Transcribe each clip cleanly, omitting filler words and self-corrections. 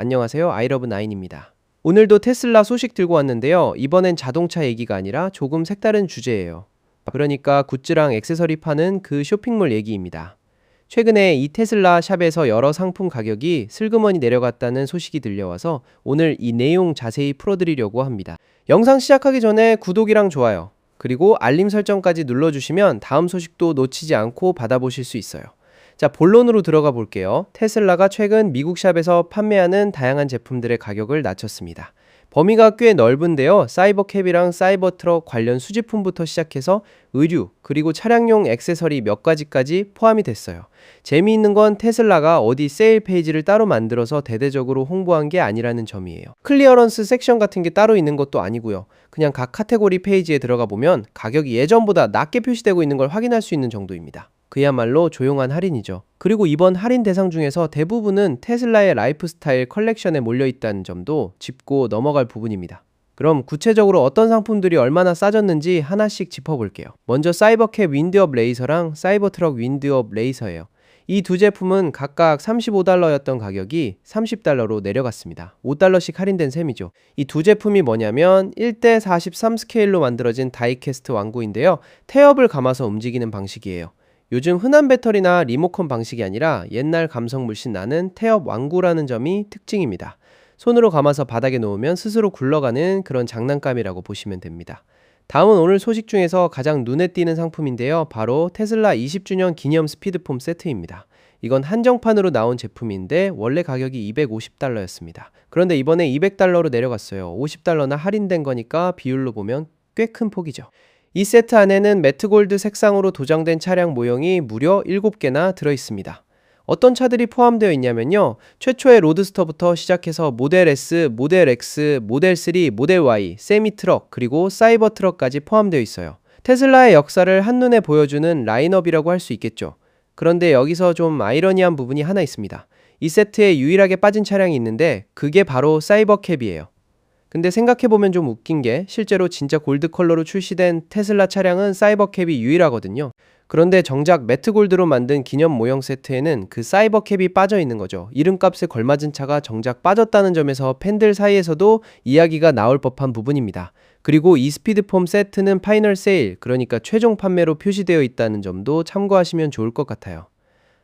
안녕하세요. 아이러브9입니다. 오늘도 테슬라 소식 들고 왔는데요. 이번엔 자동차 얘기가 아니라 조금 색다른 주제예요. 그러니까 굿즈랑 액세서리 파는 그 쇼핑몰 얘기입니다. 최근에 이 테슬라 샵에서 여러 상품 가격이 슬그머니 내려갔다는 소식이 들려와서 오늘 이 내용 자세히 풀어드리려고 합니다. 영상 시작하기 전에 구독이랑 좋아요, 그리고 알림 설정까지 눌러주시면 다음 소식도 놓치지 않고 받아보실 수 있어요. 자, 본론으로 들어가 볼게요. 테슬라가 최근 미국 샵에서 판매하는 다양한 제품들의 가격을 낮췄습니다. 범위가 꽤 넓은데요. 사이버캡이랑 사이버트럭 관련 수집품부터 시작해서 의류, 그리고 차량용 액세서리 몇 가지까지 포함이 됐어요. 재미있는 건 테슬라가 어디 세일 페이지를 따로 만들어서 대대적으로 홍보한 게 아니라는 점이에요. 클리어런스 섹션 같은 게 따로 있는 것도 아니고요. 그냥 각 카테고리 페이지에 들어가 보면 가격이 예전보다 낮게 표시되고 있는 걸 확인할 수 있는 정도입니다. 그야말로 조용한 할인이죠. 그리고 이번 할인 대상 중에서 대부분은 테슬라의 라이프스타일 컬렉션에 몰려있다는 점도 짚고 넘어갈 부분입니다. 그럼 구체적으로 어떤 상품들이 얼마나 싸졌는지 하나씩 짚어볼게요. 먼저 사이버캡 윈드업 레이서랑 사이버트럭 윈드업 레이서예요. 이 두 제품은 각각 $35였던 가격이 $30로 내려갔습니다. $5씩 할인된 셈이죠. 이 두 제품이 뭐냐면 1:43 스케일로 만들어진 다이캐스트 완구인데요. 태엽을 감아서 움직이는 방식이에요. 요즘 흔한 배터리나 리모컨 방식이 아니라 옛날 감성 물씬 나는 태엽 완구라는 점이 특징입니다. 손으로 감아서 바닥에 놓으면 스스로 굴러가는 그런 장난감이라고 보시면 됩니다. 다음은 오늘 소식 중에서 가장 눈에 띄는 상품인데요. 바로 테슬라 20주년 기념 스피드폼 세트입니다. 이건 한정판으로 나온 제품인데 원래 가격이 $250였습니다. 그런데 이번에 $200로 내려갔어요. $50나 할인된 거니까 비율로 보면 꽤 큰 폭이죠. 이 세트 안에는 매트골드 색상으로 도장된 차량 모형이 무려 7개나 들어있습니다. 어떤 차들이 포함되어 있냐면요. 최초의 로드스터부터 시작해서 모델 S, 모델 X, 모델 3, 모델 Y, 세미트럭, 그리고 사이버트럭까지 포함되어 있어요. 테슬라의 역사를 한눈에 보여주는 라인업이라고 할 수 있겠죠. 그런데 여기서 좀 아이러니한 부분이 하나 있습니다. 이 세트에 유일하게 빠진 차량이 있는데 그게 바로 사이버캡이에요. 근데 생각해보면 좀 웃긴 게 실제로 진짜 골드 컬러로 출시된 테슬라 차량은 사이버캡이 유일하거든요. 그런데 정작 매트 골드로 만든 기념 모형 세트에는 그 사이버캡이 빠져 있는 거죠. 이름값에 걸맞은 차가 정작 빠졌다는 점에서 팬들 사이에서도 이야기가 나올 법한 부분입니다. 그리고 이 스피드폼 세트는 파이널 세일, 그러니까 최종 판매로 표시되어 있다는 점도 참고하시면 좋을 것 같아요.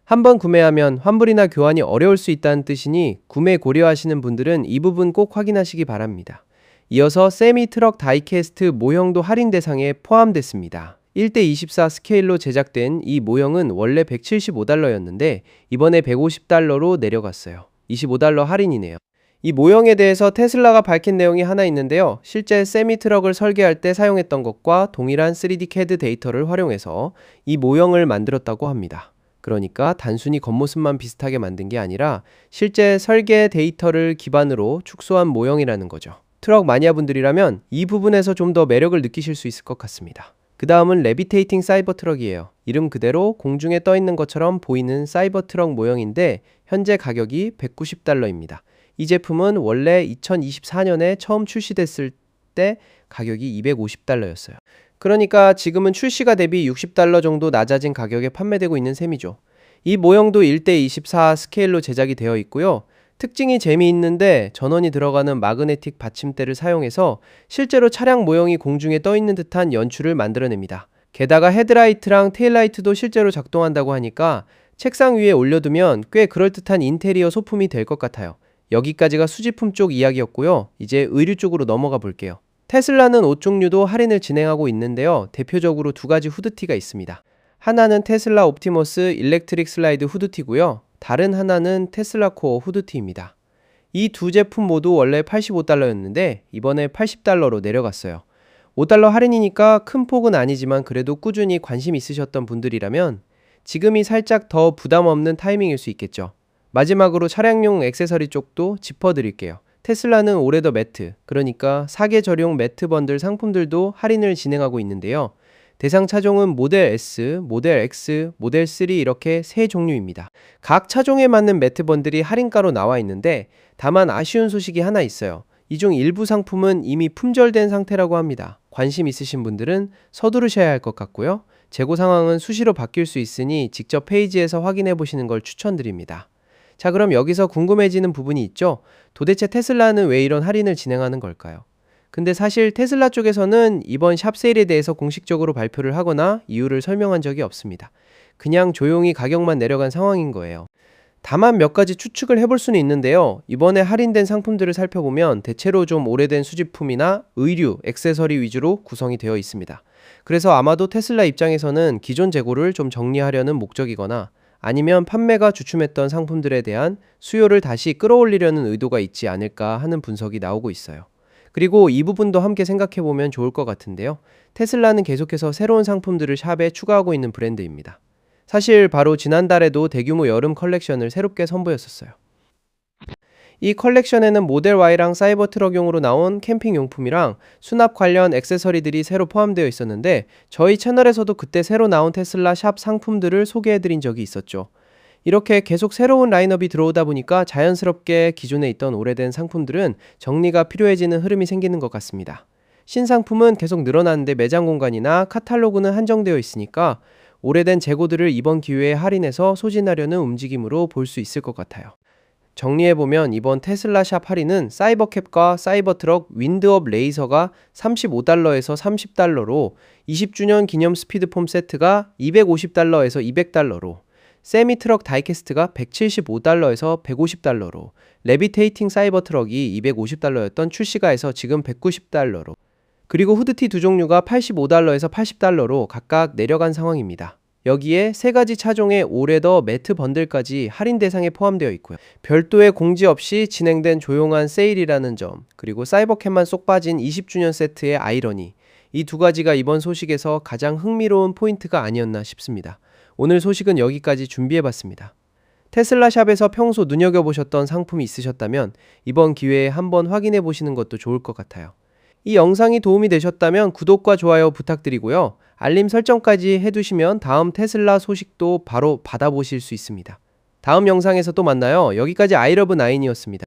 한번 구매하면 환불이나 교환이 어려울 수 있다는 뜻이니 구매 고려하시는 분들은 이 부분 꼭 확인하시기 바랍니다. 이어서 세미 트럭 다이캐스트 모형도 할인 대상에 포함됐습니다. 1:24 스케일로 제작된 이 모형은 원래 $175였는데 이번에 $150로 내려갔어요. $25 할인이네요. 이 모형에 대해서 테슬라가 밝힌 내용이 하나 있는데요. 실제 세미 트럭을 설계할 때 사용했던 것과 동일한 3D CAD 데이터를 활용해서 이 모형을 만들었다고 합니다. 그러니까 단순히 겉모습만 비슷하게 만든 게 아니라 실제 설계 데이터를 기반으로 축소한 모형이라는 거죠. 트럭 마니아분들이라면 이 부분에서 좀 더 매력을 느끼실 수 있을 것 같습니다. 그 다음은 레비테이팅 사이버 트럭이에요. 이름 그대로 공중에 떠 있는 것처럼 보이는 사이버 트럭 모형인데 현재 가격이 $190입니다. 이 제품은 원래 2024년에 처음 출시됐을 때 가격이 $250였어요. 그러니까 지금은 출시가 대비 $60 정도 낮아진 가격에 판매되고 있는 셈이죠. 이 모형도 1:24 스케일로 제작이 되어 있고요. 특징이 재미있는데 전원이 들어가는 마그네틱 받침대를 사용해서 실제로 차량 모형이 공중에 떠 있는 듯한 연출을 만들어냅니다. 게다가 헤드라이트랑 테일라이트도 실제로 작동한다고 하니까 책상 위에 올려두면 꽤 그럴듯한 인테리어 소품이 될 것 같아요. 여기까지가 수집품 쪽 이야기였고요. 이제 의류 쪽으로 넘어가 볼게요. 테슬라는 옷 종류도 할인을 진행하고 있는데요. 대표적으로 두 가지 후드티가 있습니다. 하나는 테슬라 옵티머스 일렉트릭 슬라이드 후드티고요. 다른 하나는 테슬라 코어 후드티입니다. 이 두 제품 모두 원래 $85였는데 이번에 $80로 내려갔어요. $5 할인이니까 큰 폭은 아니지만 그래도 꾸준히 관심 있으셨던 분들이라면 지금이 살짝 더 부담 없는 타이밍일 수 있겠죠. 마지막으로 차량용 액세서리 쪽도 짚어드릴게요. 테슬라는 올해더 매트, 그러니까 사계절용 매트 번들 상품들도 할인을 진행하고 있는데요. 대상 차종은 모델 S, 모델 X, 모델 3 이렇게 세 종류입니다. 각 차종에 맞는 매트 번들이 할인가로 나와 있는데 다만 아쉬운 소식이 하나 있어요. 이 중 일부 상품은 이미 품절된 상태라고 합니다. 관심 있으신 분들은 서두르셔야 할 것 같고요. 재고 상황은 수시로 바뀔 수 있으니 직접 페이지에서 확인해 보시는 걸 추천드립니다. 자, 그럼 여기서 궁금해지는 부분이 있죠? 도대체 테슬라는 왜 이런 할인을 진행하는 걸까요? 근데 사실 테슬라 쪽에서는 이번 샵 세일에 대해서 공식적으로 발표를 하거나 이유를 설명한 적이 없습니다. 그냥 조용히 가격만 내려간 상황인 거예요. 다만 몇 가지 추측을 해볼 수는 있는데요. 이번에 할인된 상품들을 살펴보면 대체로 좀 오래된 수집품이나 의류, 액세서리 위주로 구성이 되어 있습니다. 그래서 아마도 테슬라 입장에서는 기존 재고를 좀 정리하려는 목적이거나 아니면 판매가 주춤했던 상품들에 대한 수요를 다시 끌어올리려는 의도가 있지 않을까 하는 분석이 나오고 있어요. 그리고 이 부분도 함께 생각해보면 좋을 것 같은데요. 테슬라는 계속해서 새로운 상품들을 샵에 추가하고 있는 브랜드입니다. 사실 바로 지난달에도 대규모 여름 컬렉션을 새롭게 선보였었어요. 이 컬렉션에는 모델 Y랑 사이버 트럭용으로 나온 캠핑 용품이랑 수납 관련 액세서리들이 새로 포함되어 있었는데 저희 채널에서도 그때 새로 나온 테슬라 샵 상품들을 소개해드린 적이 있었죠. 이렇게 계속 새로운 라인업이 들어오다 보니까 자연스럽게 기존에 있던 오래된 상품들은 정리가 필요해지는 흐름이 생기는 것 같습니다. 신상품은 계속 늘어나는데 매장 공간이나 카탈로그는 한정되어 있으니까 오래된 재고들을 이번 기회에 할인해서 소진하려는 움직임으로 볼 수 있을 것 같아요. 정리해보면 이번 테슬라 샵 할인은 사이버캡과 사이버트럭 윈드업 레이서가 $35에서 $30로 20주년 기념 스피드폼 세트가 $250에서 $200로 세미트럭 다이캐스트가 $175에서 $150로 레비테이팅 사이버트럭이 $250였던 출시가에서 지금 $190로 그리고 후드티 두 종류가 $85에서 $80로 각각 내려간 상황입니다. 여기에 세 가지 차종의 올해더 매트 번들까지 할인 대상에 포함되어 있고요. 별도의 공지 없이 진행된 조용한 세일이라는 점, 그리고 사이버캡만 쏙 빠진 20주년 세트의 아이러니, 이 두 가지가 이번 소식에서 가장 흥미로운 포인트가 아니었나 싶습니다. 오늘 소식은 여기까지 준비해봤습니다. 테슬라 샵에서 평소 눈여겨보셨던 상품이 있으셨다면 이번 기회에 한번 확인해보시는 것도 좋을 것 같아요. 이 영상이 도움이 되셨다면 구독과 좋아요 부탁드리고요. 알림 설정까지 해두시면 다음 테슬라 소식도 바로 받아보실 수 있습니다. 다음 영상에서 또 만나요. 여기까지 아이러브9이었습니다.